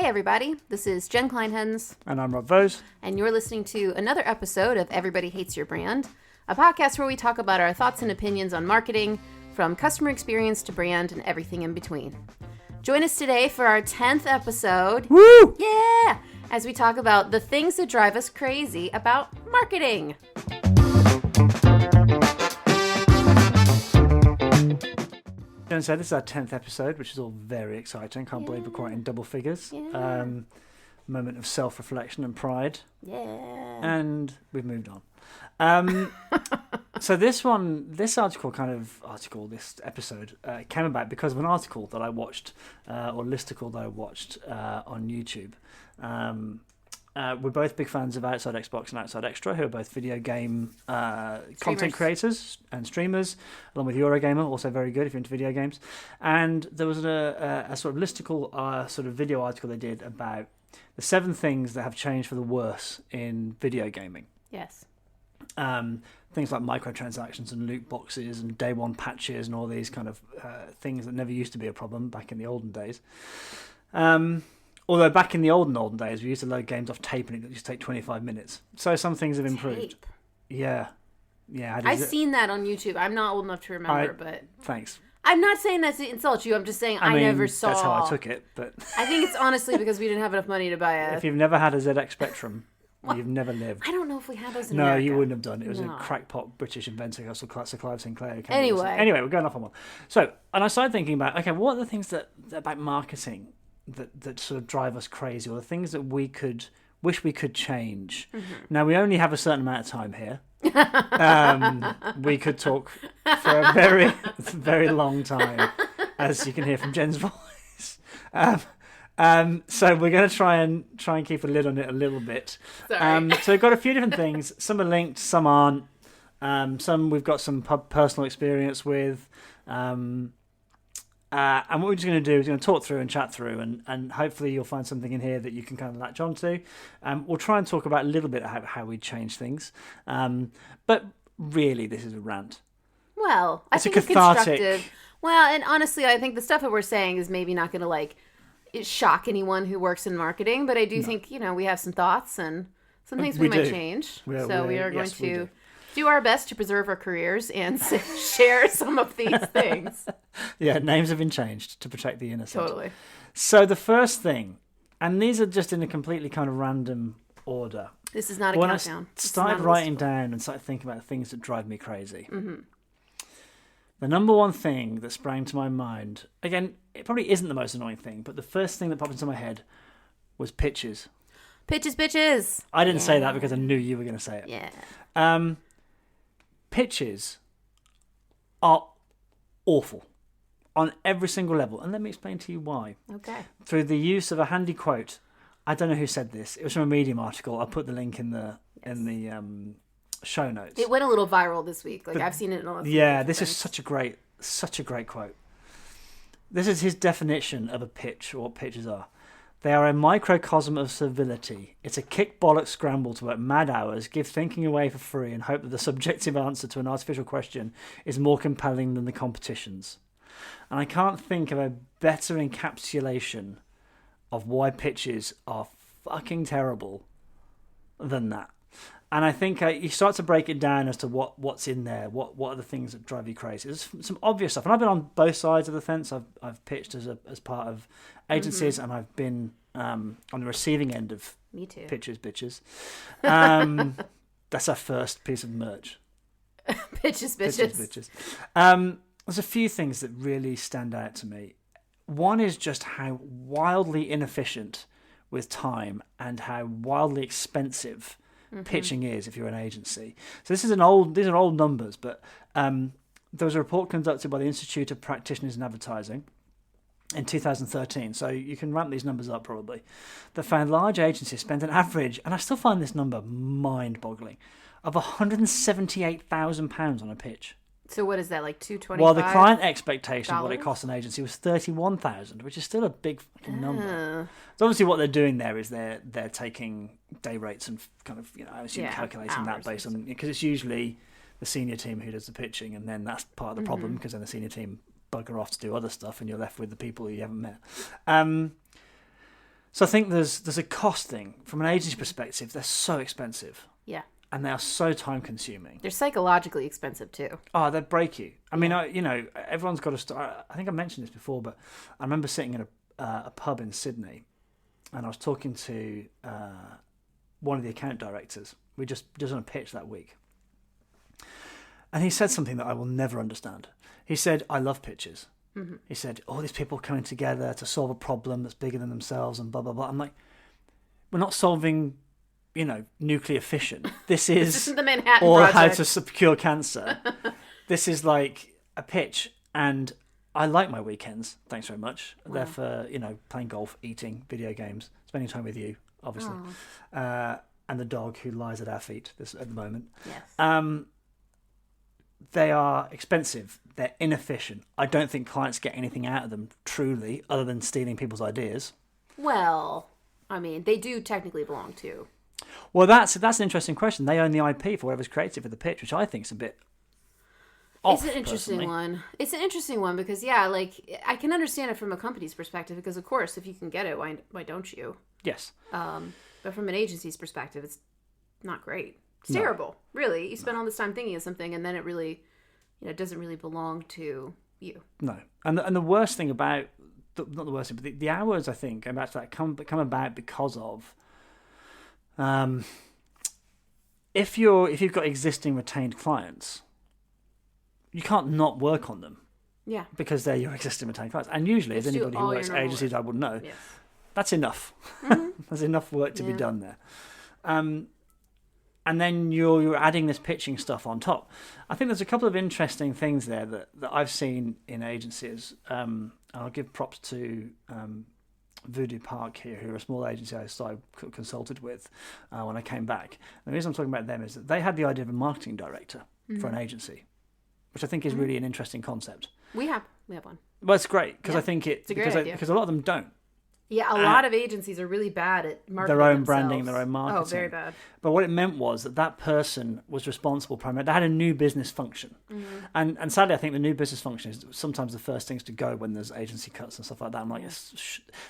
everybody. This is Jen Kleinhens. And I'm Rob Vose. And you're listening to another episode of Everybody Hates Your Brand, a podcast where we talk about our thoughts and opinions on marketing, from customer experience to brand and everything in between. Join us today for our 10th episode. Woo! Yeah! As we talk about the things that drive us crazy about marketing. And so this is our 10th episode, which is all very exciting. Can't believe we're quite in double figures. Yeah. Moment of self-reflection and pride. Yeah. And we've moved on. So this episode came about because of an article that I watched, or listicle that I watched on YouTube. We're both big fans of Outside Xbox and Outside Extra, who are both video game content creators and streamers, along with Eurogamer, also very good if you're into video games. And there was a sort of listicle, sort of video article they did about the 7 things that have changed for the worse in video gaming. Yes. Things like microtransactions and loot boxes and day one patches and all these kind of things that never used to be a problem back in the olden days. Although back in the olden days, we used to load games off tape and it used to take 25 minutes. So some things have improved. Tape. Yeah. I've seen that on YouTube. I'm not old enough to remember, but... Thanks. I'm not saying that to insult you. I'm just saying I never saw... That's how I took it, but... I think it's honestly because we didn't have enough money to buy a... If you've never had a ZX Spectrum, you've never lived. I don't know if we had those in No, America. you wouldn't have done. It was a crackpot British inventor, Sir Clive Sinclair. Anyway, we're going off on one. So, and I started thinking about, okay, what are the things that about marketing that sort of drive us crazy, or the things that we wish we could change? Mm-hmm. Now, we only have a certain amount of time here. We could talk for a very, very long time, as you can hear from Jen's voice. So we're going to try and keep a lid on it a little bit. Sorry. So we've got a few different things. Some are linked, some aren't. Some we've got some personal experience with. And what we're just going to do is going to talk through and chat through, and hopefully you'll find something in here that you can kind of latch onto. We'll try and talk about a little bit how we change things. But really, this is a rant. Well, I think it's cathartic. It's constructive. Well, and honestly, I think the stuff that we're saying is maybe not going to shock anyone who works in marketing, but I do think, we have some thoughts and some things we might change. We are going to do our best to preserve our careers and share some of these things. Yeah, names have been changed to protect the innocent. Totally. So the first thing, and these are just in a completely kind of random order. This is not a countdown. When I started writing down and started thinking about the things that drive me crazy, the number one thing that sprang to my mind, again, it probably isn't the most annoying thing, but the first thing that popped into my head was pitches. Pitches, bitches. I didn't say that because I knew you were going to say it. Yeah. Pitches are awful on every single level, and let me explain to you why. Okay. Through the use of a handy quote. I don't know who said this. It was from a Medium article. I'll put the link in the show notes. It went a little viral this week. I've seen it in all. Yeah, this is such a great quote. This is his definition of a pitch, or what pitches are. They are a microcosm of civility. It's a kick-bollock scramble to work mad hours, give thinking away for free, and hope that the subjective answer to an artificial question is more compelling than the competition's. And I can't think of a better encapsulation of why pitches are fucking terrible than that. And I think you start to break it down as to what's in there, what are the things that drive you crazy. There's some obvious stuff, and I've been on both sides of the fence. I've pitched as part of agencies, and I've been on the receiving end of Me too. pitches, bitches. That's our first piece of merch. Pitches, bitches. Pitches, bitches. There's a few things that really stand out to me. One is just how wildly inefficient with time and how wildly expensive pitching is if you're an agency. So these are old numbers, but there was a report conducted by the Institute of Practitioners in Advertising in 2013, so you can ramp these numbers up probably, that found large agencies spend an average, and I still find this number mind-boggling, of £178,000 on a pitch. So what is that, like $225? Well, the client expectation of what it costs an agency was $31,000, which is still a big fucking number. So obviously what they're doing there is they're taking day rates and kind of, I assume calculating that based on, because it's usually the senior team who does the pitching, and then that's part of the problem, because then the senior team bugger off to do other stuff and you're left with the people who you haven't met. So I think there's a cost thing. From an agency perspective, they're so expensive. Yeah. And they are so time consuming. They're psychologically expensive too. Oh, they'd break you. I mean, everyone's got to start. I think I mentioned this before, but I remember sitting in a pub in Sydney, and I was talking to one of the account directors. We just on a pitch that week, and he said something that I will never understand. He said, "I love pitches." Mm-hmm. He said, "All these people coming together to solve a problem that's bigger than themselves," and blah blah blah. I'm like, we're not solving, nuclear fission. This isn't the Manhattan or Project. how to cure cancer. This is like a pitch, and I like my weekends. Thanks very much. Wow. They're for playing golf, eating, video games, spending time with you, obviously, and the dog who lies at our feet at the moment. Yes. They are expensive. They're inefficient. I don't think clients get anything out of them truly, other than stealing people's ideas. Well, I mean, they do technically belong to. Well, that's an interesting question. They own the IP for whatever's created for the pitch, which I think is a bit off. It's an interesting personally. one. It's an interesting one because, I can understand it from a company's perspective because, of course, if you can get it, why don't you? Yes. But from an agency's perspective, it's not great. It's terrible, really. You spend all this time thinking of something, and then it really, doesn't really belong to you. No, and the worst thing about not the worst thing, but the hours, I think, and back to that come about because of if you've got existing retained clients, you can't not work on them. Yeah, because they're your existing retained clients, and usually, as anybody who works at agencies, I would know, yes. That's enough. Mm-hmm. There's enough work to be done there. And then you're adding this pitching stuff on top. I think there's a couple of interesting things there that I've seen in agencies. I'll give props to Voodoo Park here, who are a small agency I started consulted with when I came back. And the reason I'm talking about them is that they had the idea of a marketing director for an agency, which I think is really an interesting concept. We have one. Well, it's great because I think it's a great idea. Because a lot of them don't. Yeah, a lot of agencies are really bad at marketing their own themselves. branding, their own marketing. Oh, very bad. But what it meant was that person was responsible primarily. They had a new business function. Mm-hmm. And sadly, I think the new business function is sometimes the first things to go when there's agency cuts and stuff like that. I'm like,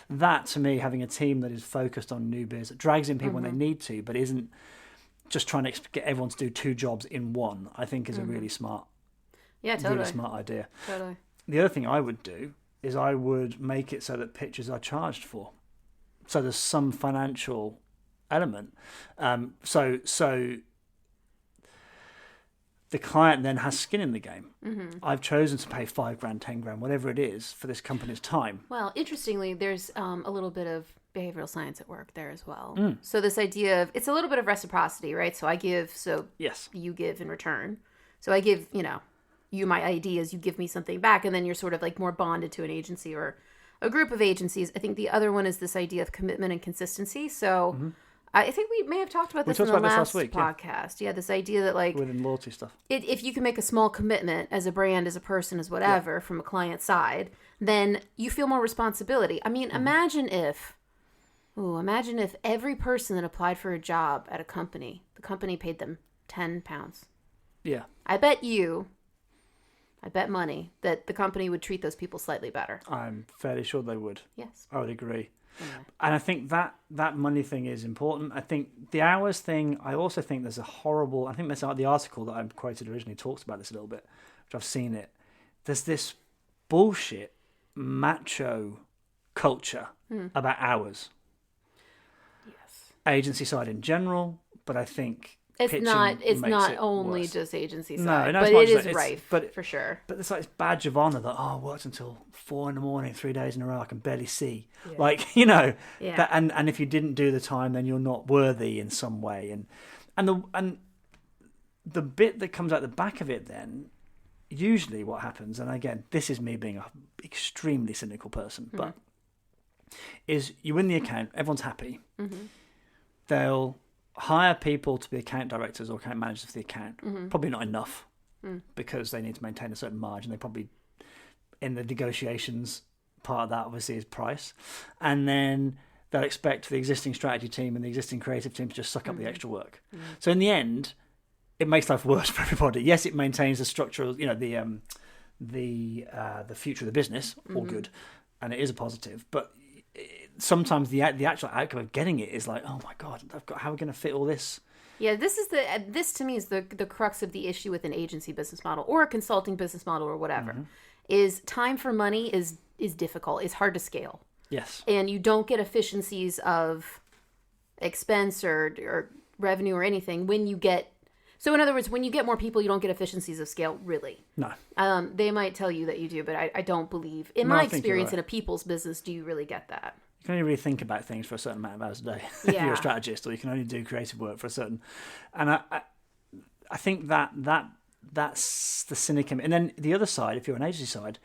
that to me, having a team that is focused on new biz, that drags in people when they need to, but isn't just trying to get everyone to do two jobs in one, I think is a really smart, really smart idea. Totally. The other thing I would do is I would make it so that pitches are charged for. So there's some financial element. So the client then has skin in the game. Mm-hmm. I've chosen to pay $5,000, $10,000, whatever it is, for this company's time. Well, interestingly, there's a little bit of behavioral science at work there as well. So this idea of, it's a little bit of reciprocity, right? So I give, yes, you give in return. So I give, you my ideas, you give me something back, and then you're sort of like more bonded to an agency or a group of agencies. I think the other one is this idea of commitment and consistency. So I think we may have talked about this in the last week, podcast. Yeah, this idea that within loyalty stuff, if you can make a small commitment as a brand, as a person, as whatever, from a client side, then you feel more responsibility. I mean, imagine if every person that applied for a job at a company, the company paid them £10. Yeah. I bet money that the company would treat those people slightly better. I'm fairly sure they would. Yes. I would agree. Yeah. And I think that money thing is important. I think the hours thing, I also think there's a horrible, I think that's the article that I quoted originally talks about this a little bit, which I've seen it. There's this bullshit macho culture about hours. Yes. Agency side in general, but I think it's not only worse. Just agency side, no, but it is rife, for sure. But it's like this badge of honor that I worked until 4 a.m, 3 days in a row. I can barely see, Yeah. That, and if you didn't do the time, then you're not worthy in some way. And the bit that comes out the back of it, then usually what happens, and again, this is me being an extremely cynical person, but is you win the account, everyone's happy. Mm-hmm. They'll hire people to be account directors or account managers for the account. Mm-hmm. Probably not enough because they need to maintain a certain margin. They probably, in the negotiations, part of that obviously is price. And then they'll expect the existing strategy team and the existing creative team to just suck up the extra work. Mm-hmm. So in the end, it makes life worse for everybody. Yes, it maintains the structural, the future of the business, all good, and it is a positive. But sometimes the actual outcome of getting it is like, oh my God, how are we going to fit all this? Yeah, this to me is the crux of the issue with an agency business model or a consulting business model or whatever. Is time for money is difficult. It's hard to scale. Yes. And you don't get efficiencies of expense or revenue or anything when you get. So in other words, when you get more people, you don't get efficiencies of scale, really. No. They might tell you that you do, but I don't believe. In my experience in a people's business, do you really get that? You can only really think about things for a certain amount of hours a day if you're a strategist, or you can only do creative work for a certain. And I think that's the cynic. And then the other side, if you're an agency side,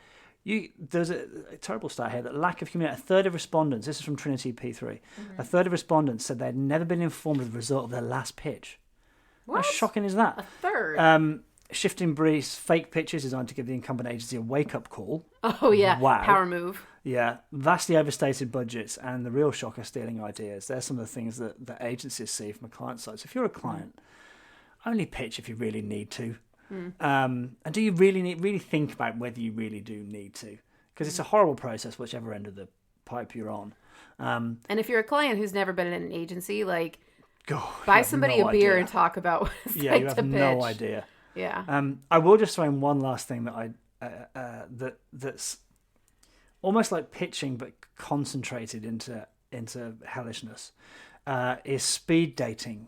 there's a terrible stat here that lack of communication. A third of respondents, this is from Trinity P3, a third of respondents said they'd never been informed of the result of their last pitch. What? How shocking is that? A third. Shifting briefs, fake pitches designed to give the incumbent agency a wake-up call. Oh, yeah. Wow. Power move. Yeah. Vastly overstated budgets, and the real shock of stealing ideas. They're some of the things that agencies see from a client side. So if you're a client, only pitch if you really need to. And do you really think about whether you really do need to? Because it's a horrible process, whichever end of the pipe you're on. And if you're a client who's never been in an agency, like, God, buy somebody a beer and talk about what it's like you to have pitch. no idea. Yeah. I will just throw in one last thing that's almost like pitching but concentrated into hellishness. Is speed dating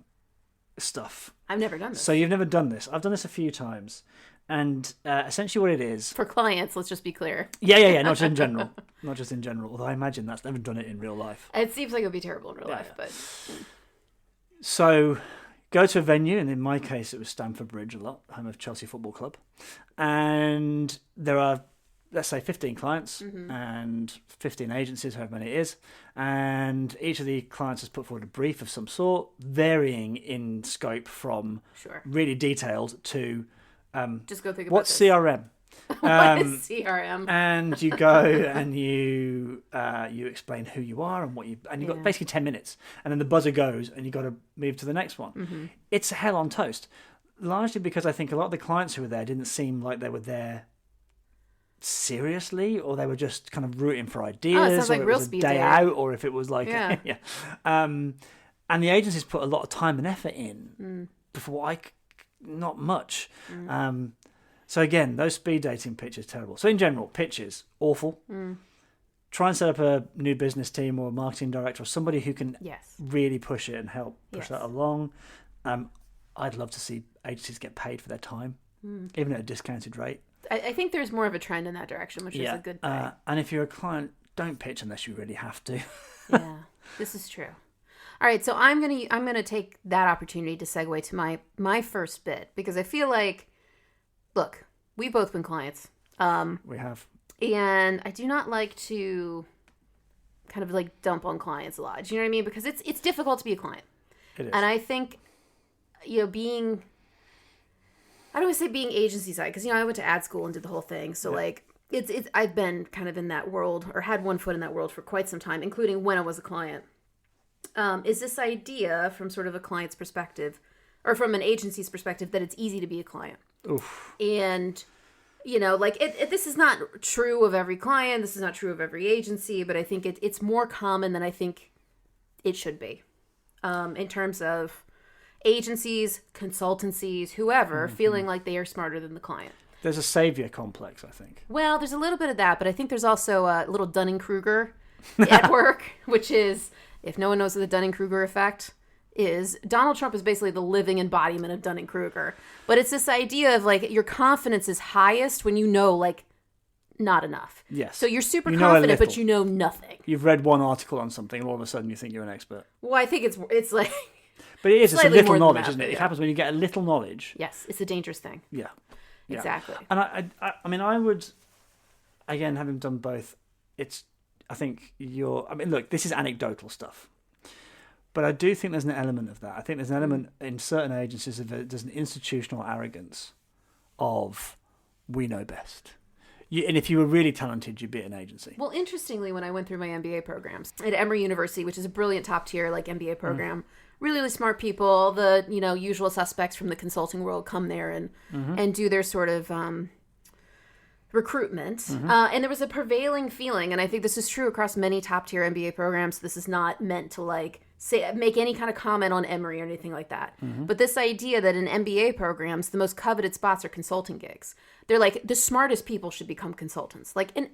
stuff. I've never done this. So you've never done this. I've done this a few times, and essentially what it is for clients. Let's just be clear. Yeah. Not just in general. Although I imagine that's never done it in real life. It seems like it would be terrible in real life, but. So, go to a venue, and in my case, it was Stamford Bridge a lot, home of Chelsea Football Club. And there are, let's say, 15 clients and 15 agencies, however many it is. And each of the clients has put forward a brief of some sort, varying in scope from really detailed to just go think about what's this. CRM? What is CRM? And you go and you explain who you are and what you've got basically 10 minutes, and then the buzzer goes and you got to move to the next one. It's hell on toast, largely because I think a lot of the clients who were there didn't seem like they were there seriously, or they were just kind of rooting for ideas, or like it real was a speed day dating. out, or if it was like and the agencies put a lot of time and effort in before not much. So again, those speed dating pitches terrible. So in general, pitches awful. Try and set up a new business team or a marketing director or somebody who can really push it and help push that along. I'd love to see agencies get paid for their time, even at a discounted rate. I think there's more of a trend in that direction, which is a good thing. And if you're a client, don't pitch unless you really have to. Yeah, this is true. All right, so I'm gonna take that opportunity to segue to my first bit, because I feel like, look, we've both been clients. We have. And I do not like to kind of like dump on clients a lot. Do you know what I mean? Because it's difficult to be a client. It is. And I think, being, I don't want to say being agency side, because, I went to ad school and did the whole thing. So like it's I've been kind of in that world, or had one foot in that world for quite some time, including when I was a client. Is this idea from sort of a client's perspective, or from an agency's perspective, that it's easy to be a client. Oof. And, this is not true of every client. This is not true of every agency, but I think it's more common than I think it should be. In terms of agencies, consultancies, whoever, feeling like they are smarter than the client. There's a savior complex, I think. Well, there's a little bit of that, but I think there's also a little Dunning-Kruger at work, which is, if no one knows what the Dunning-Kruger effect is, Donald Trump is basically the living embodiment of Dunning-Kruger. But it's this idea of, like, your confidence is highest when not enough. Yes. So you're super confident, but you know nothing. You've read one article on something, and all of a sudden you think you're an expert. Well, I think it's like... But it is. It's a little knowledge, that, isn't it? Yeah. It happens when you get a little knowledge. Yes, it's a dangerous thing. Yeah. Exactly. And I would, again, having done both, look, this is anecdotal stuff. But I do think there's an element of that. I think there's an element in certain agencies of there's an institutional arrogance of, we know best. And if you were really talented, you'd be at an agency. Well, interestingly, when I went through my MBA programs at Emory University, which is a brilliant top-tier MBA program, really, really smart people, the usual suspects from the consulting world come there and do their sort of recruitment. And there was a prevailing feeling, and I think this is true across many top tier MBA programs. This is not meant to make any kind of comment on Emory or anything like that. But this idea that in MBA programs, the most coveted spots are consulting gigs. They're like, the smartest people should become consultants. And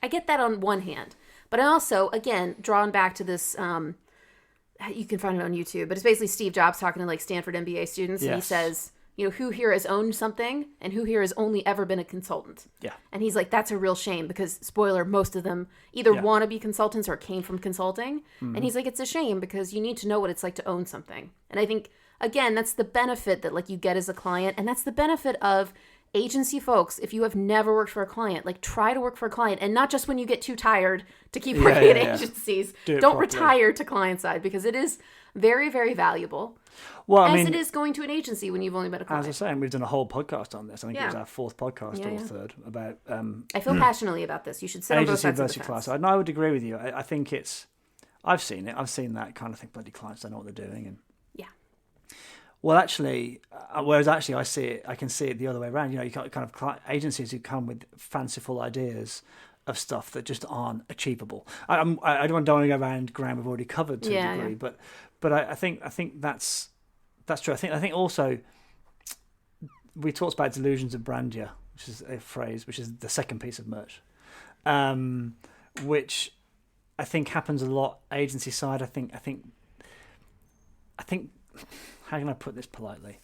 I get that on one hand, but I also, again, drawn back to this, you can find it on YouTube, but it's basically Steve Jobs talking to Stanford MBA students. Yes. And he says, who here has owned something and who here has only ever been a consultant? Yeah. And he's like, that's a real shame because, spoiler, most of them either want to be consultants or came from consulting. And he's like, it's a shame because you need to know what it's like to own something. And I think, again, that's the benefit that you get as a client. And that's the benefit of agency folks. If you have never worked for a client, try to work for a client, and not just when you get too tired to keep working at agencies. Don't retire to client side because it is very, very valuable. Well, it is going to an agency when you've only been a client. As I say, we've done a whole podcast on this. I think it was our fourth podcast or third about. I feel passionately about this. You should sit on both sides of the fence. Class. I would agree with you. I think it's. I've seen it. I've seen that kind of thing. Bloody clients don't know what they're doing, and well, actually, whereas actually I can see it the other way around. You got kind of agencies who come with fanciful ideas of stuff that just aren't achievable. I don't want to go around ground we've already covered to a degree, but I think that's true. I think also we talked about delusions of grandeur, which is a phrase, which is the second piece of merch, which I think happens a lot agency side. I think. How can I put this politely?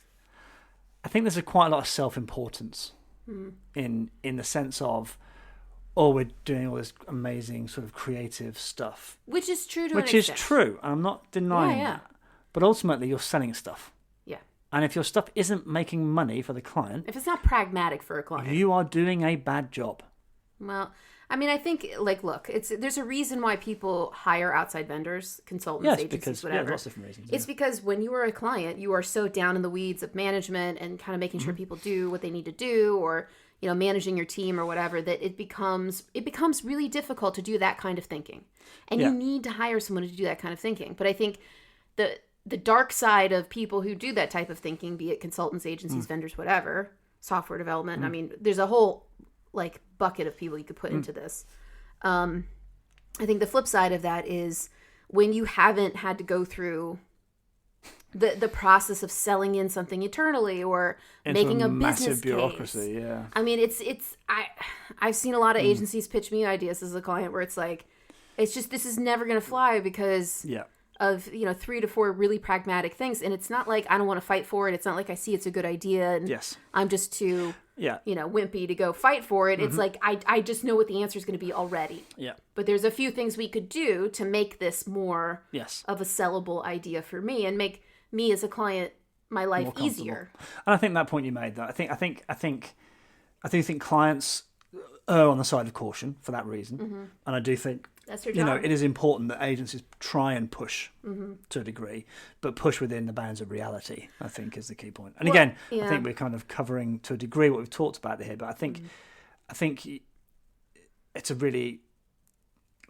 I think there's quite a lot of self-importance in the sense of, we're doing all this amazing sort of creative stuff. Which is true to Which an is true. And I'm not denying that. But ultimately, you're selling stuff. Yeah. And if your stuff isn't making money for the client... If it's not pragmatic for a client... You are doing a bad job. Well... I think, look, there's a reason why people hire outside vendors, consultants, agencies, whatever. Lots of different reasons. It's because when you are a client, you are so down in the weeds of management and kind of making sure people do what they need to do, or managing your team or whatever, that it becomes really difficult to do that kind of thinking, and you need to hire someone to do that kind of thinking. But I think the dark side of people who do that type of thinking, be it consultants, agencies, vendors, whatever, software development. There's a whole bucket of people you could put into this. I think the flip side of that is when you haven't had to go through the process of selling in something internally or making a business bureaucracy case. I've seen a lot of agencies pitch me ideas as a client where it's just this is never going to fly because of 3 to 4 really pragmatic things, and it's not like I don't want to fight for it. It's not like I see it's a good idea and I'm just too wimpy to go fight for it. It's like I just know what the answer is going to be already. But there's a few things we could do to make this more of a sellable idea for me and make me as a client my life easier. And I think that point you made, that I do think clients err on the side of caution for that reason, and I do think that's your job. It is important that agencies try and push to a degree, but push within the bounds of reality, I think, is the key point. And I think we're kind of covering to a degree what we've talked about here, but I think it's a really,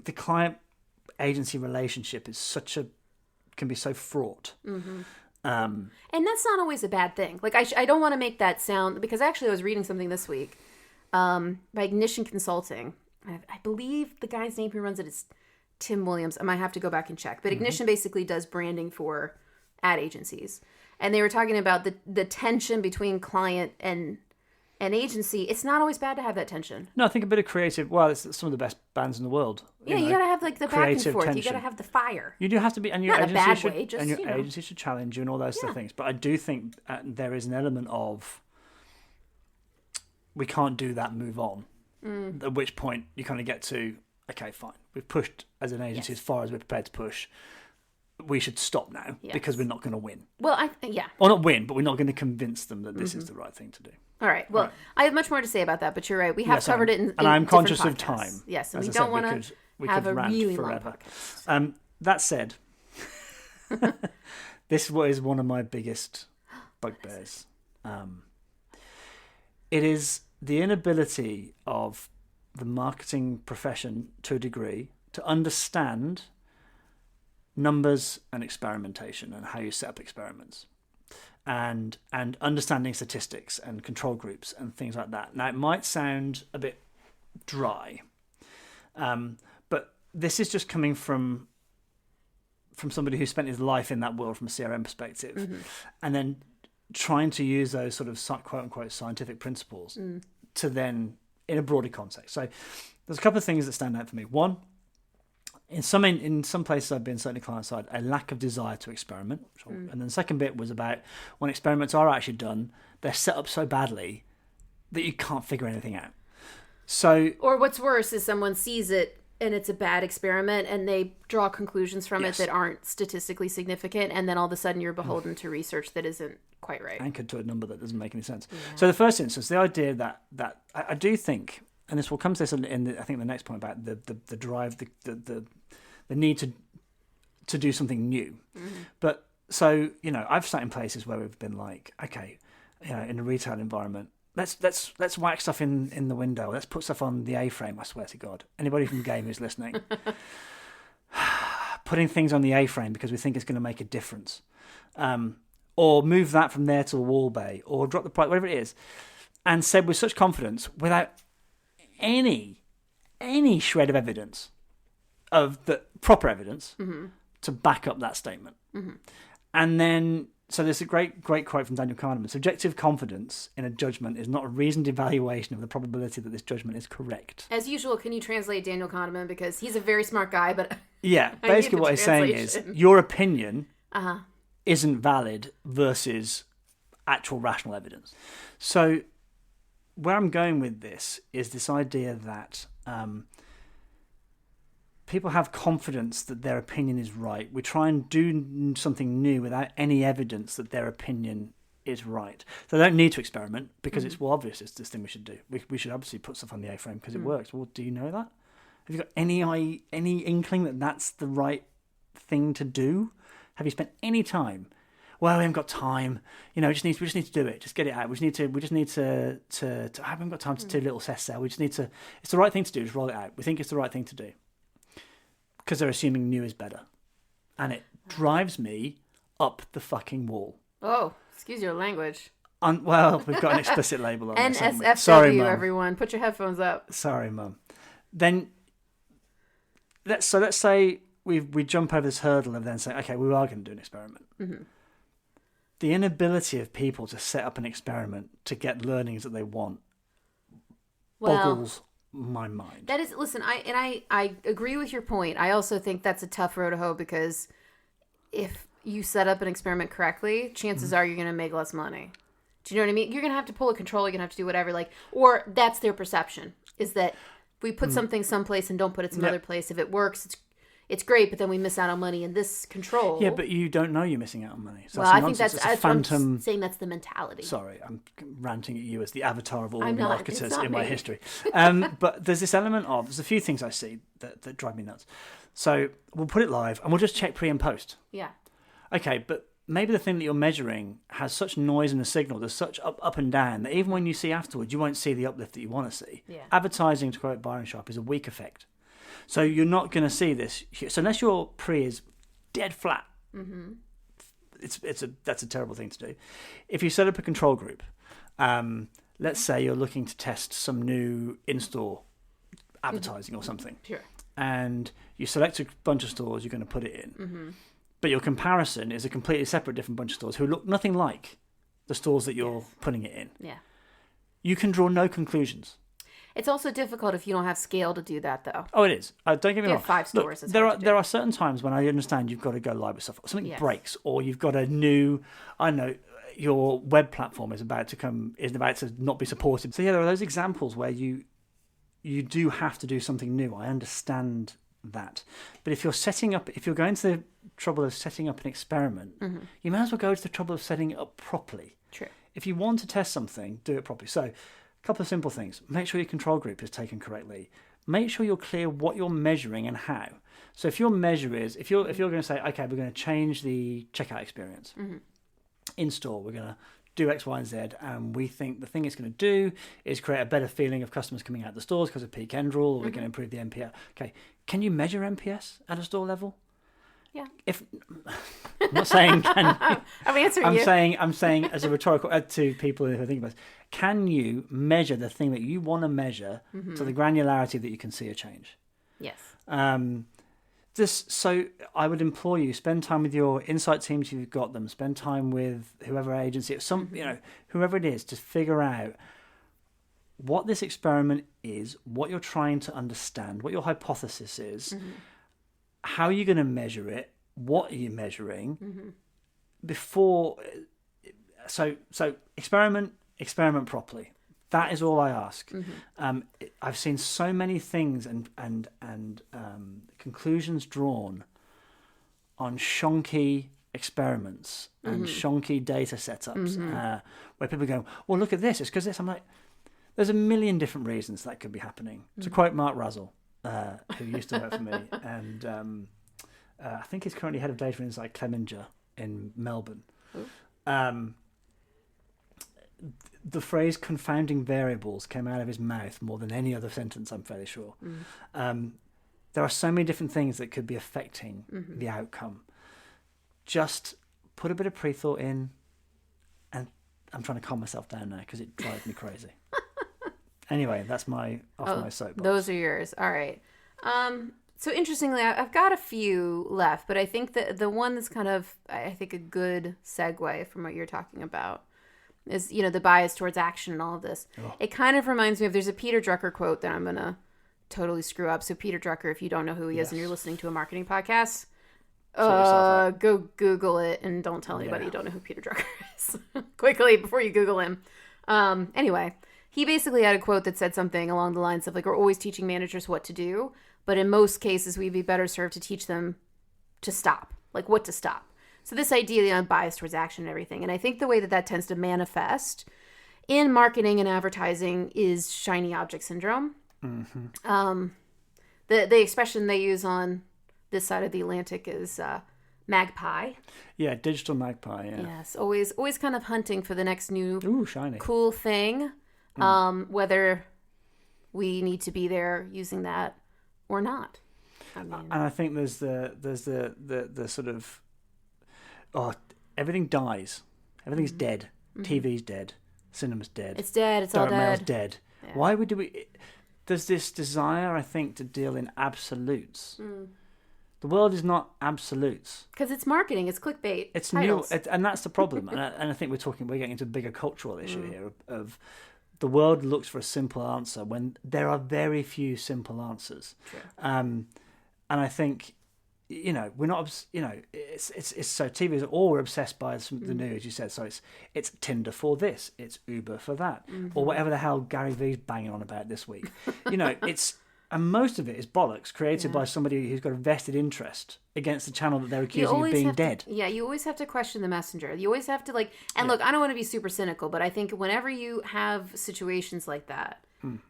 the client agency relationship is can be so fraught. And that's not always a bad thing. I don't want to make that sound, because actually I was reading something this week by Ignition Consulting. I believe the guy's name who runs it is Tim Williams. I might have to go back and check. But Ignition basically does branding for ad agencies. And they were talking about the tension between client and agency. It's not always bad to have that tension. No, I think a bit of creative... Well, it's some of the best bands in the world. Yeah, you got to have the back and forth. Tension. You got to have the fire. You do have to be... And your not agency in a bad should, way, just, and your agency should challenge you and all those sort of things. But I do think there is an element of... We can't do that, move on. At which point you kind of get to, okay, fine, we've pushed as an agency as far as we're prepared to push. We should stop now because we're not going to win. Well, or not win, but we're not going to convince them that this is the right thing to do. All right. Well, I have much more to say about that, but you're right. We have covered it in and I'm conscious podcasts. Of time. Yes, and we don't want to have a really long podcast. That said, this is one of my biggest bugbears. It is the inability of the marketing profession, to a degree, to understand numbers and experimentation and how you set up experiments. and understanding statistics and control groups and things like that. Now, it might sound a bit dry, but this is just coming from somebody who spent his life in that world from a CRM perspective, and then trying to use those sort of quote unquote scientific principles to then in a broader context. So there's a couple of things that stand out for me. One, in some places I've been, certainly client side, a lack of desire to experiment. And then the second bit was about when experiments are actually done, they're set up so badly that you can't figure anything out. So, or what's worse is someone sees it and it's a bad experiment and they draw conclusions from it that aren't statistically significant, and then all of a sudden you're beholden to research that isn't quite right. Anchored to a number that doesn't make any sense. Yeah. So the first instance, the idea that I do think, and this will come to this in I think the next point about the drive, the need to do something new. But so, I've sat in places where we've been like, okay, in a retail environment, let's whack stuff in the window. Let's put stuff on the A-frame. I swear to God, anybody from game who's listening, putting things on the A-frame because we think it's going to make a difference, or move that from there to a wall bay, or drop the price, whatever it is, and said with such confidence, without any shred of evidence, of the proper evidence to back up that statement, and then. So there's a great quote from Daniel Kahneman. Subjective confidence in a judgment is not a reasoned evaluation of the probability that this judgment is correct. As usual, can you translate Daniel Kahneman? Because he's a very smart guy, but yeah, basically what he's saying is your opinion isn't valid versus actual rational evidence. So where I'm going with this is this idea that people have confidence that their opinion is right. We try and do something new without any evidence that their opinion is right. So they don't need to experiment because it's obvious it's this thing we should do. We should obviously put stuff on the A-frame because it works. Well, do you know that? Have you got any inkling that that's the right thing to do? Have you spent any time? Well, we haven't got time. We just need to do it. Just get it out. We just need to I haven't got time to do a little test cell. We just need to. It's the right thing to do. Just roll it out. We think it's the right thing to do. Because they're assuming new is better. And it drives me up the fucking wall. Oh, excuse your language. Well, we've got an explicit label on this. NSFW, sorry, everyone. Put your headphones up. Sorry, Mum. Then, let's say we jump over this hurdle and then say, okay, we are going to do an experiment. The inability of people to set up an experiment to get learnings that they want boggles my mind. That is, listen, I agree with your point. I also think that's a tough road to hoe because if you set up an experiment correctly, chances are you're going to make less money. Do you know what I mean? You're going to have to pull a control. You're going to have to do whatever. Or that's their perception, is that we put something someplace and don't put it some other place. If it works, it's great, but then we miss out on money in this control. Yeah, but you don't know you're missing out on money. So I think that's phantom. I'm saying that's the mentality. Sorry, I'm ranting at you as the avatar of all marketers in my history. But there's this element of, there's a few things I see that drive me nuts. So we'll put it live and we'll just check pre and post. Yeah. Okay, but maybe the thing that you're measuring has such noise in the signal, there's such up and down, that even when you see afterwards, you won't see the uplift that you want to see. Yeah. Advertising, to quote Byron Sharp, is a weak effect. So you're not going to see this. So unless your pre is dead flat, that's a terrible thing to do. If you set up a control group, let's say you're looking to test some new in-store advertising or something, and you select a bunch of stores you're going to put it in, but your comparison is a completely separate, different bunch of stores who look nothing like the stores that you're putting it in. Yeah, you can draw no conclusions. It's also difficult if you don't have scale to do that, though. Oh, it is. Don't get me wrong. 5 stores. Look, there are certain times when I understand you've got to go live with stuff. Something breaks, or you've got a new. I know your web platform is about to not be supported. So yeah, there are those examples where you do have to do something new. I understand that, but if you're going to the trouble of setting up an experiment, you may as well go to the trouble of setting it up properly. True. If you want to test something, do it properly. So. Couple of simple things. Make sure your control group is taken correctly. Make sure you're clear what you're measuring and how. So if your measure is, if you're going to say, okay, we're going to change the checkout experience in store, we're going to do X, Y, and Z, and we think the thing it's going to do is create a better feeling of customers coming out of the stores because of peak end rule, or we're going to improve the NPS. Okay, can you measure NPS at a store level? Yeah. If I'm not saying can I'm answering I'm you. I'm saying as a rhetorical to people who think about this, can you measure the thing that you want to measure to the granularity that you can see a change? Yes. So I would implore you, spend time with your insight teams if you've got them. Spend time with whoever agency, whoever it is, to figure out what this experiment is, what you're trying to understand, what your hypothesis is, how are you going to measure it, what are you measuring before. So experiment properly. That is all I ask. I've seen so many things and conclusions drawn on shonky experiments and shonky data setups where people go, well, look at this, it's because this. I'm like, there's a million different reasons that could be happening. To quote Mark Russell, who used to work for me, and I think he's currently head of data inside Clemenger in Melbourne. The phrase confounding variables came out of his mouth more than any other sentence, I'm fairly sure. There are so many different things that could be affecting the outcome. Just put a bit of pre-thought in, and I'm trying to calm myself down now because it drives me crazy. Anyway, that's my soapbox. Those are yours. All right. So interestingly, I've got a few left, but I think that the one that's kind of, I think, a good segue from what you're talking about is, the bias towards action and all of this. Oh. It kind of reminds me of, there's a Peter Drucker quote that I'm going to totally screw up. So Peter Drucker, if you don't know who he is and you're listening to a marketing podcast, go Google it and don't tell anybody you don't know who Peter Drucker is quickly before you Google him. Anyway, he basically had a quote that said something along the lines of, like, we're always teaching managers what to do, but in most cases we'd be better served to teach them to stop, like what to stop. So this idea of bias towards action and everything. And I think the way that tends to manifest in marketing and advertising is shiny object syndrome. The expression they use on this side of the Atlantic is magpie. Yeah, digital magpie, yeah. Yes, always kind of hunting for the next new shiny cool thing, whether we need to be there using that or not. And I think there's the sort of, everything dies. Everything's dead. TV's dead. Cinema's dead. It's dead. It's all dead. Mail's dead. Yeah. Why would we? There's this desire, I think, to deal in absolutes. The world is not absolutes. Because it's marketing. It's clickbait. It's titles. New, and that's the problem. and I think we're getting into a bigger cultural issue here of the world looks for a simple answer when there are very few simple answers. True. And I think, we're not, it's so TV is all we're obsessed by the news, you said. So it's Tinder for this, it's Uber for that, or whatever the hell Gary Vee's banging on about this week. And most of it is bollocks created by somebody who's got a vested interest against the channel that they're accusing of being dead. You always have to question the messenger. You always have to look, I don't want to be super cynical, but I think whenever you have situations like that,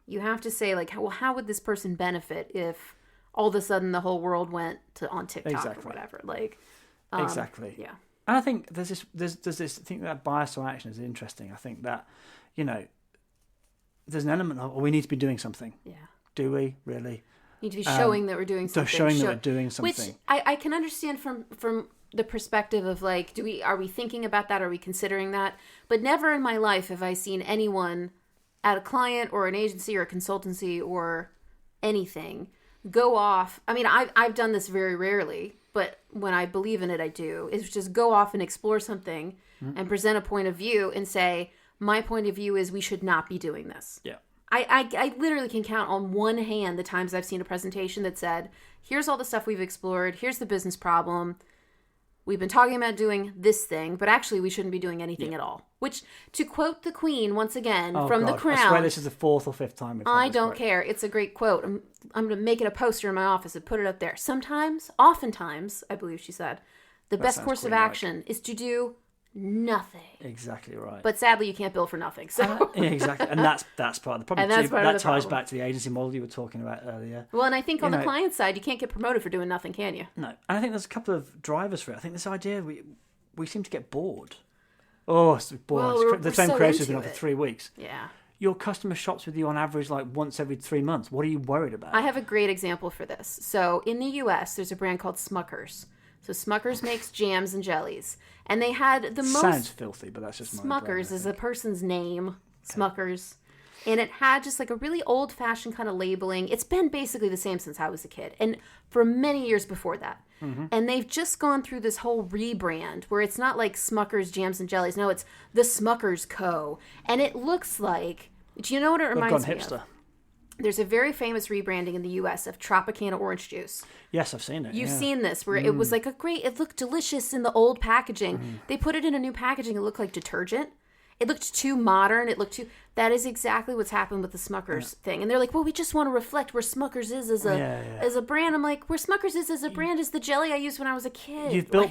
you have to say, like, well, how would this person benefit if all of a sudden the whole world went on TikTok or whatever? Like, exactly. Yeah. And I think there's this. I think that bias or action is interesting. I think that, there's an element of, we need to be doing something. Yeah. Do we really? Need to be showing that we're doing something. Showing that we're doing something. Which I can understand from the perspective of, like, are we thinking about that? Are we considering that? But never in my life have I seen anyone at a client or an agency or a consultancy or anything go off. I mean, I've done this very rarely, but when I believe in it, I do. Is just go off and explore something and present a point of view and say, my point of view is we should not be doing this. Yeah. I literally can count on one hand the times I've seen a presentation that said, here's all the stuff we've explored, here's the business problem, we've been talking about doing this thing, but actually we shouldn't be doing anything at all. Which, to quote the Queen once again from The Crown, I swear this is the fourth or fifth time. I don't care. It's a great quote. I'm going to make it a poster in my office and put it up there. Oftentimes, I believe she said, the best course of action is to do nothing. Exactly right. But sadly, you can't bill for nothing. So exactly, and that's part of the problem. And that's part of the ties problem. Back to the agency model you were talking about earlier. Well, and I think on the client side, you can't get promoted for doing nothing, can you? No, and I think there's a couple of drivers for it. I think this idea we seem to get bored. Oh, it's bored. Well, the same creator's been on for 3 weeks. Yeah. Your customer shops with you on average like once every 3 months. What are you worried about? I have a great example for this. So in the U.S., there's a brand called Smuckers. So Smucker's makes jams and jellies. And they had the most... Sounds filthy, but that's just my brain, Smucker's is a person's name. Okay. Smucker's. And it had just like a really old-fashioned kind of labeling. It's been basically the same since I was a kid. And for many years before that. Mm-hmm. And they've just gone through this whole rebrand where it's not like Smucker's Jams and Jellies. No, it's the Smucker's Co. And it looks like... Do you know what it reminds me of? There's a very famous rebranding in the U.S. of Tropicana orange juice. Yes, I've seen it. You've seen this, where it was like it looked delicious in the old packaging. They put it in a new packaging. It looked like detergent. It looked too modern. That is exactly what's happened with the Smucker's thing. And they're like, well, we just want to reflect where Smucker's is as a brand. I'm like, where Smucker's is as a brand is the jelly I used when I was a kid. You've built,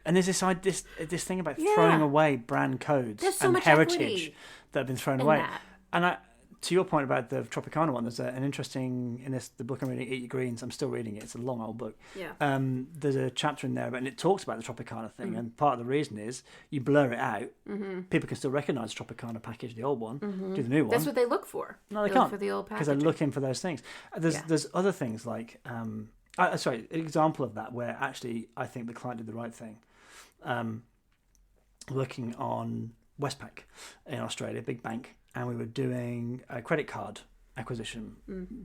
and there's this thing about throwing away brand codes and heritage that have been thrown away. And to your point about the Tropicana one, there's an interesting, the book I'm reading, Eat Your Greens, I'm still reading it, it's a long old book. Yeah. There's a chapter in there, and it talks about the Tropicana thing, and part of the reason is you blur it out, people can still recognise the Tropicana package, the old one, do the new one. That's what they look for. No, they can't. Look for the old package. Because they're looking for those things. There's other things like, an example of that where actually I think the client did the right thing. Working on Westpac in Australia, big bank, and we were doing a credit card acquisition,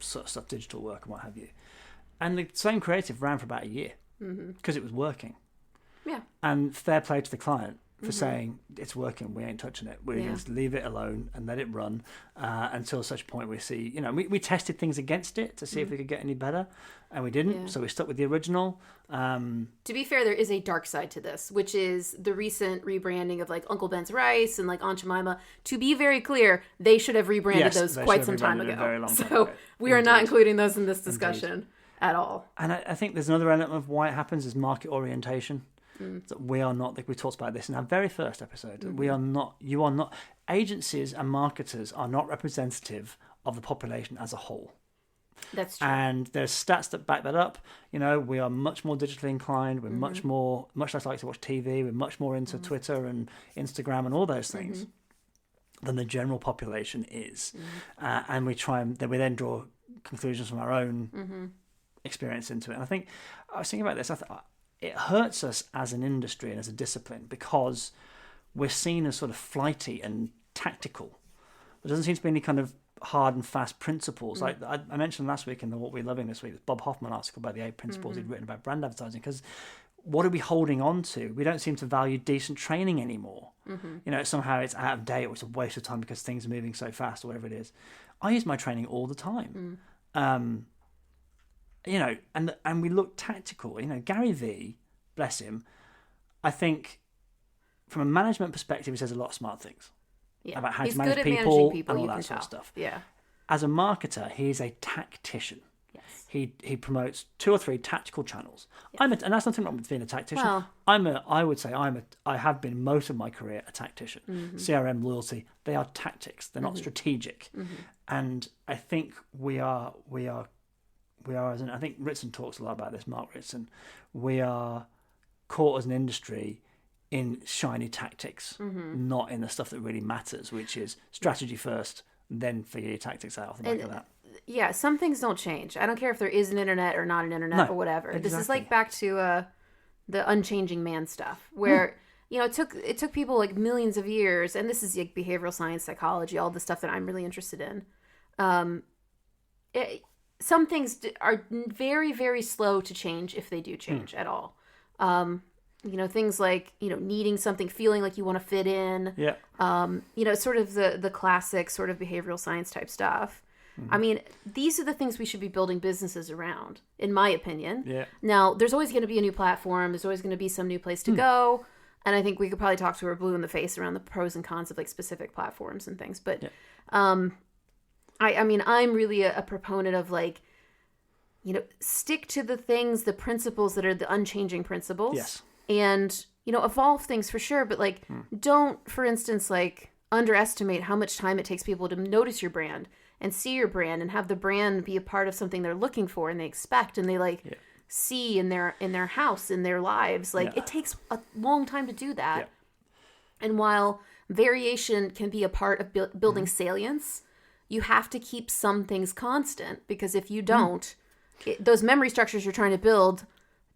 sort of stuff, digital work and what have you. And the same creative ran for about a year because it was working. Yeah. And fair play to the client for saying, it's working, we ain't touching it. We just leave it alone and let it run until such point we see, we tested things against it to see if we could get any better, and we didn't, so we stuck with the original. To be fair, there is a dark side to this, which is the recent rebranding of like Uncle Ben's Rice and like Aunt Jemima. To be very clear, they should have rebranded those quite some time ago. So we are not including those in this discussion at all. And I think there's another element of why it happens is market orientation. That we are not, like we talked about this in our very first episode, you are not, agencies and marketers are not representative of the population as a whole. That's true. And there's stats that back that up. We are much more digitally inclined. We're much less likely to watch TV. We're much more into Twitter and Instagram and all those things than the general population is. And we then draw conclusions from our own experience into it. And I think I was thinking about this. It hurts us as an industry and as a discipline because we're seen as sort of flighty and tactical. There doesn't seem to be any kind of hard and fast principles. Like I mentioned last week in the What We're Loving this week, the Bob Hoffman article about the 8 principles he'd written about brand advertising, because what are we holding on to? We don't seem to value decent training anymore. Somehow it's out of date or it's a waste of time because things are moving so fast or whatever it is. I use my training all the time. And we look tactical. Gary Vee, bless him, I think from a management perspective, he says a lot of smart things about how to manage people and all that sort of stuff. Yeah. As a marketer, he's a tactician. Yes. He promotes 2 or 3 tactical channels. Yes. And that's nothing wrong with being a tactician. Well, I have been most of my career a tactician. CRM, loyalty, they are tactics. They're not strategic. And I think we are I think Ritson talks a lot about this, Mark Ritson. We are caught as an industry in shiny tactics, not in the stuff that really matters, which is strategy first, then figure your tactics out off the back of that. Yeah, some things don't change. I don't care if there is an internet or not an internet or whatever. Exactly. This is like back to the unchanging man stuff, where it took people like millions of years, and this is like behavioral science, psychology, all the stuff that I'm really interested in. Some things are very, very slow to change if they do change at all. Things like, needing something, feeling like you want to fit in. Yeah. Sort of the classic sort of behavioral science type stuff. I mean, these are the things we should be building businesses around, in my opinion. Yeah. Now, there's always going to be a new platform. There's always going to be some new place to go. And I think we could probably talk to her blue in the face around the pros and cons of like specific platforms and things. But I mean, I'm really a proponent of like, stick to the things, the principles that are the unchanging principles. Yes. And, evolve things for sure. But like, don't, for instance, like underestimate how much time it takes people to notice your brand and see your brand and have the brand be a part of something they're looking for and they expect and they see in their house, in their lives. Like it takes a long time to do that. Yeah. And while variation can be a part of building salience, you have to keep some things constant, because if you don't, those memory structures you're trying to build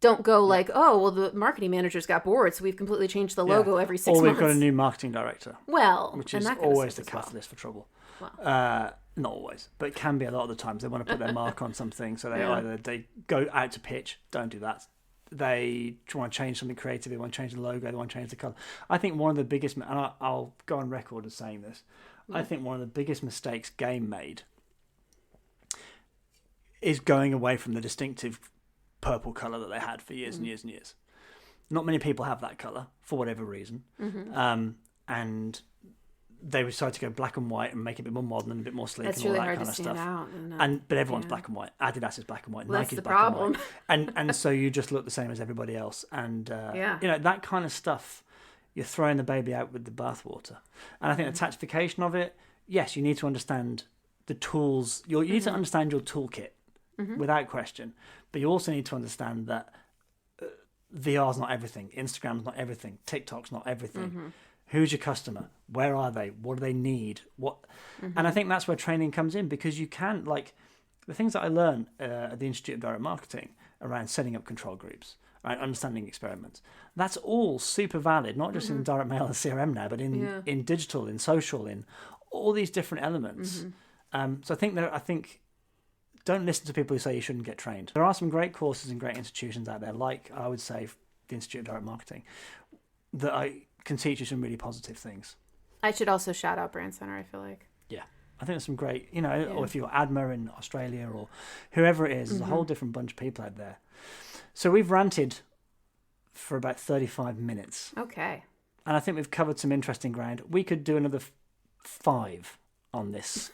don't go like, oh, well, the marketing manager's got bored, so we've completely changed the logo every 6 months. Or we've got a new marketing director. Well, which is always the catalyst for trouble. Well. Not always, but it can be a lot of the times. They want to put their mark on something, so they go out to pitch. Don't do that. They want to change something creative. They want to change the logo. They want to change the colour. I think one of the biggest, and I'll go on record as saying this, I think one of the biggest mistakes Game made is going away from the distinctive purple colour that they had for years and years and years. Not many people have that colour for whatever reason, and they decided to go black and white and make it a bit more modern and a bit more sleek. That's and all really that hard kind to of stuff. Out but everyone's black and white. Adidas is black and white. Well, Nike's that's the black problem. and white. And so you just look the same as everybody else. And that kind of stuff, you're throwing the baby out with the bathwater. And I think the tactification of it, yes, you need to understand the tools. You need to understand your toolkit without question. But you also need to understand that VR's not everything. Instagram's not everything. TikTok's not everything. Who's your customer? Where are they? What do they need? And I think that's where training comes in, because you can, like, the things that I learned at the Institute of Direct Marketing around setting up control groups, right, understanding experiments. That's all super valid, not just in direct mail and CRM now, but in digital, in social, in all these different elements. So I think don't listen to people who say you shouldn't get trained. There are some great courses and great institutions out there, like I would say the Institute of Direct Marketing, that can teach you some really positive things. I should also shout out Brand Center, I feel like. Yeah. I think there's some great, or if you're ADMA in Australia or whoever it is, there's a whole different bunch of people out there. So we've ranted for about 35 minutes. Okay. And I think we've covered some interesting ground. We could do another 5 on this,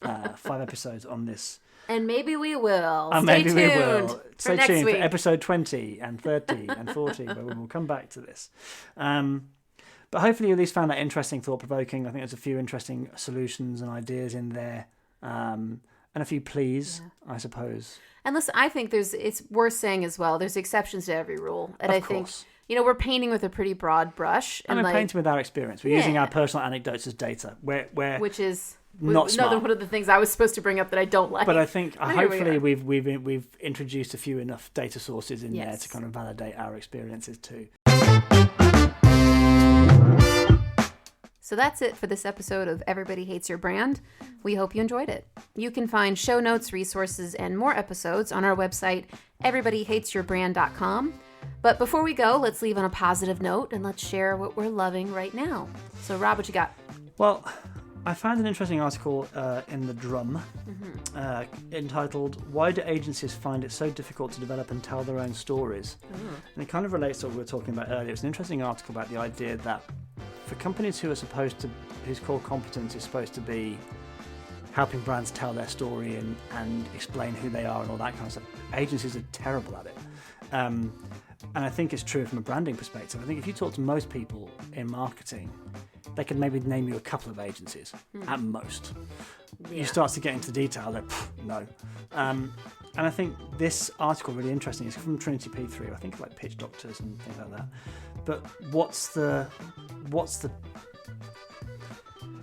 5 episodes on this. And maybe we will. Stay tuned. Stay next tuned week. for episode 20 and 30 and 40, where we'll come back to this. But hopefully you at least found that interesting, thought-provoking. I think there's a few interesting solutions and ideas in there. And a few pleas, I suppose. And listen, I think it's worth saying as well, there's exceptions to every rule. And I think, we're painting with a pretty broad brush. And we're painting with our experience. We're using our personal anecdotes as data. Which is not smart. Another one of the things I was supposed to bring up that I don't like. But I think hopefully we've introduced a few enough data sources in there to kind of validate our experiences too. So that's it for this episode of Everybody Hates Your Brand. We hope you enjoyed it. You can find show notes, resources, and more episodes on our website, everybodyhatesyourbrand.com. But before we go, let's leave on a positive note and let's share what we're loving right now. So Rob, what you got? Well, I found an interesting article in The Drum entitled, "Why Do Agencies Find It So Difficult to Develop and Tell Their Own Stories?" And it kind of relates to what we were talking about earlier. It's an interesting article about the idea that for companies whose core competence is supposed to be helping brands tell their story and explain who they are and all that kind of stuff, agencies are terrible at it. And I think it's true from a branding perspective. I think if you talk to most people in marketing, they can maybe name you a couple of agencies at most. You start to get into the detail, they're no. And I think this article really interesting. It's from Trinity P3. I think like pitch doctors and things like that. But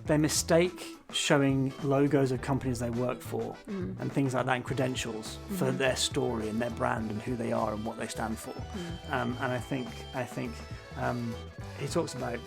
they mistake showing logos of companies they work for and things like that and credentials for their story and their brand and who they are and what they stand for. And I think he talks about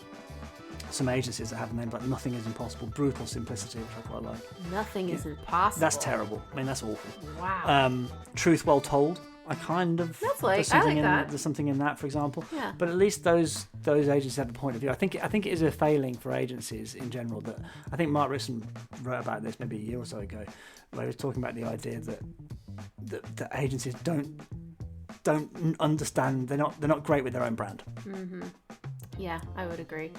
some agencies that have names like Nothing Is Impossible, Brutal Simplicity, which I quite like. Nothing is impossible. That's terrible. I mean, that's awful. Wow. Truth Well Told. I kind of. That's like I like that. There's something in that, for example. Yeah. But at least those agencies have a point of view. I think it is a failing for agencies in general. That I think Mark Risson wrote about this maybe a year or so ago, where he was talking about the idea that agencies don't understand. They're not great with their own brand. Yeah, I would agree.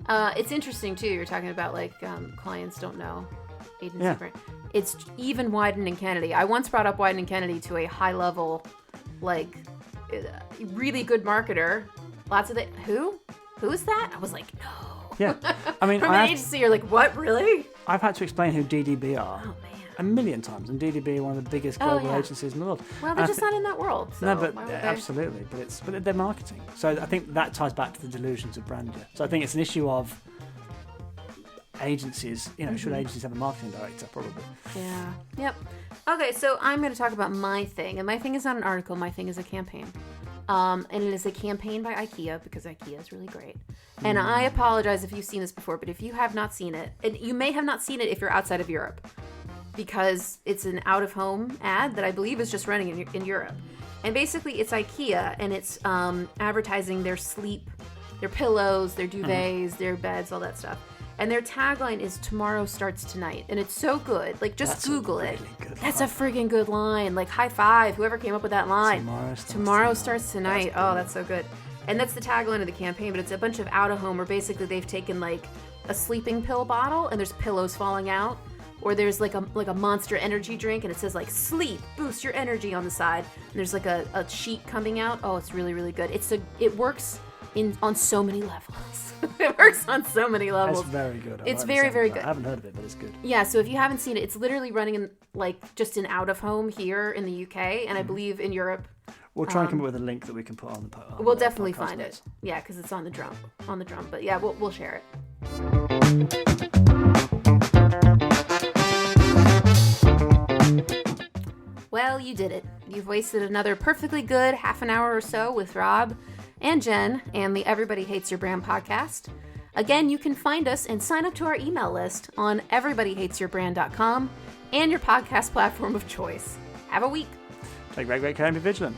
It's interesting too. You're talking about like clients don't know agency brand. It's even Wyden and Kennedy. I once brought up Wyden and Kennedy to a high level, like really good marketer. Lots of who is that? I was like, no. Yeah, I mean, from an agency, you're like, what, really? I've had to explain who DDB are. Oh man. A million times, and DDB are one of the biggest global agencies in the world. Well, they're just not in that world. So no, but absolutely, but they're marketing. So I think that ties back to the delusions of grandeur. So I think it's an issue of agencies, should agencies have a marketing director? Probably. Yeah. Yep. Okay, so I'm going to talk about my thing. And my thing is not an article. My thing is a campaign. And it is a campaign by IKEA, because IKEA is really great. And I apologize if you've seen this before, but if you have not seen it, and you may have not seen it if you're outside of Europe, because it's an out-of-home ad that I believe is just running in Europe. And basically, it's IKEA, and it's advertising their sleep, their pillows, their duvets, their beds, all that stuff. And their tagline is "Tomorrow starts tonight," and it's so good. Like, just Google it. That's a freaking good line. Like, high five, whoever came up with that line. Tomorrow starts tonight. Oh, that's so good. And that's the tagline of the campaign. But it's a bunch of out of home where basically they've taken like a sleeping pill bottle and there's pillows falling out, or there's like a Monster energy drink and it says like "Sleep, boost your energy" on the side. And there's like a sheet coming out. Oh, it's really, really good. It works on so many levels. It works on so many levels. It's very good. It's very, very good. I haven't heard of it, but it's good. Yeah, so if you haven't seen it, it's literally running in just an out of home here in the UK, and I believe in Europe. We'll try and come up with a link that we can put on the. We'll definitely find it. Yeah, because it's on the drum. But yeah, we'll share it. Well, you did it. You've wasted another perfectly good half an hour or so with Rob and Jen and the Everybody Hates Your Brand podcast. Again, you can find us and sign up to our email list on everybodyhatesyourbrand.com and your podcast platform of choice. Have a week. Take great care and be vigilant.